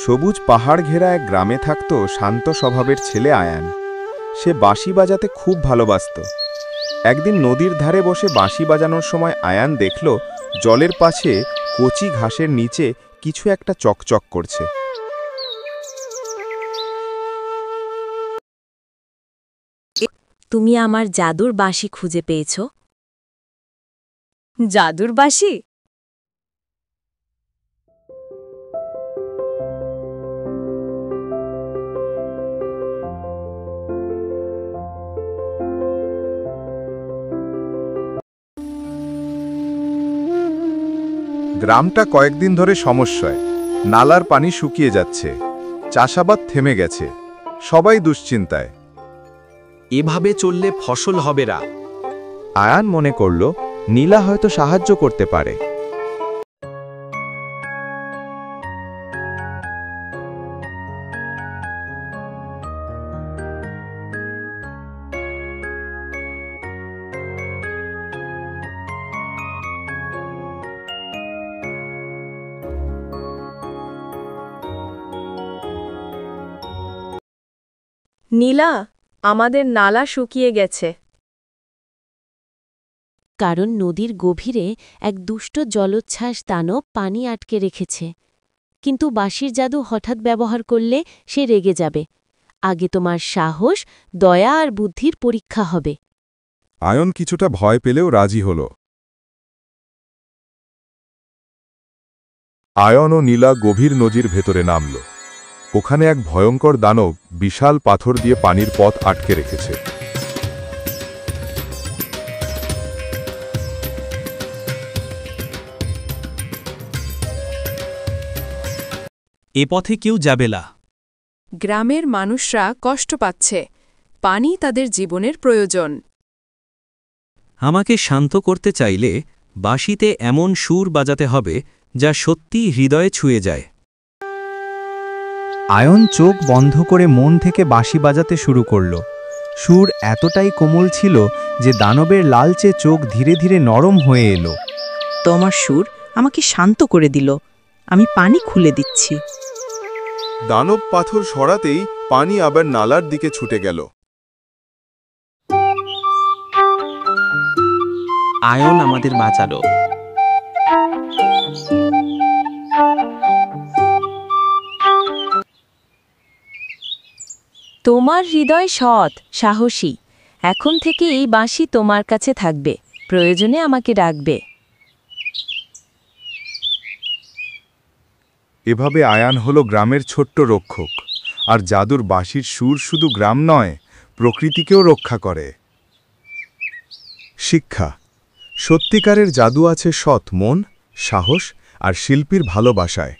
সবুজ পাহাড় ঘেরা এক গ্রামে থাকত শান্ত স্বভাবের ছেলে আয়ান। সে বাঁশি বাজাতে খুব ভালোবাসত। একদিন নদীর ধারে বসে বাঁশি বাজানোর সময় আয়ান দেখল জলের পাশে কচি ঘাসের নিচে কিছু একটা চকচক করছে। তুমি আমার জাদুর বাঁশি খুঁজে পেয়েছ? জাদুর বাঁশি? গ্রামটা কয়েকদিন ধরে সমস্যায়। নালার পানি শুকিয়ে যাচ্ছে, চাষাবাদ থেমে গেছে, সবাই দুশ্চিন্তায়। এভাবে চললে ফসল হবে না। আয়ান মনে করল নীলা হয়তো সাহায্য করতে পারে। নীলা, আমাদের নালা শুকিয়ে গেছে। কারণ নদীর গভীরে এক দুষ্ট জলোচ্ছ্বাস দানব পানি আটকে রেখেছে। কিন্তু বাঁশির জাদু হঠাৎ ব্যবহার করলে সে রেগে যাবে। আগে তোমার সাহস, দয়া আর বুদ্ধির পরীক্ষা হবে। আয়ন কিছুটা ভয় পেলেও রাজি হল। আয়ন ও নীলা গভীর নদীর ভেতরে নামল। ওখানে এক ভয়ঙ্কর দানব বিশাল পাথর দিয়ে পানির পথ আটকে রেখেছে। এ পথে কেউ যাবে না। গ্রামের মানুষরা কষ্ট পাচ্ছে। পানি তাদের জীবনের প্রয়োজন। আমাকে শান্ত করতে চাইলে বাঁশিতে এমন সুর বাজাতে হবে যা সত্যি হৃদয়ে ছুঁয়ে যায়। আয়ন চোখ বন্ধ করে মন থেকে বাঁশি বাজাতে শুরু করল। সুর এতটাই কোমল ছিল যে দানবের লালচে চোখ ধীরে ধীরে নরম হয়ে এলো। তোমার সুর আমাকে শান্ত করে দিল। আমি পানি খুলে দিচ্ছি। দানব পাথর সরাতেই পানি আবার নালার দিকে ছুটে গেল। আয়ন আমাদের বাঁচালো। তোমার হৃদয় সৎ, সাহসী। এখন থেকে এই বাঁশি তোমার কাছে থাকবে, প্রয়োজনে আমাকে ডাকবে। এভাবে আয়ান হল গ্রামের ছোট্ট রক্ষক, আর জাদুর বাঁশির সুর শুধু গ্রাম নয়, প্রকৃতিকেও রক্ষা করে। শিক্ষা: সত্যিকারের জাদু আছে সৎ মন, সাহস আর শিল্পীর ভালোবাসায়।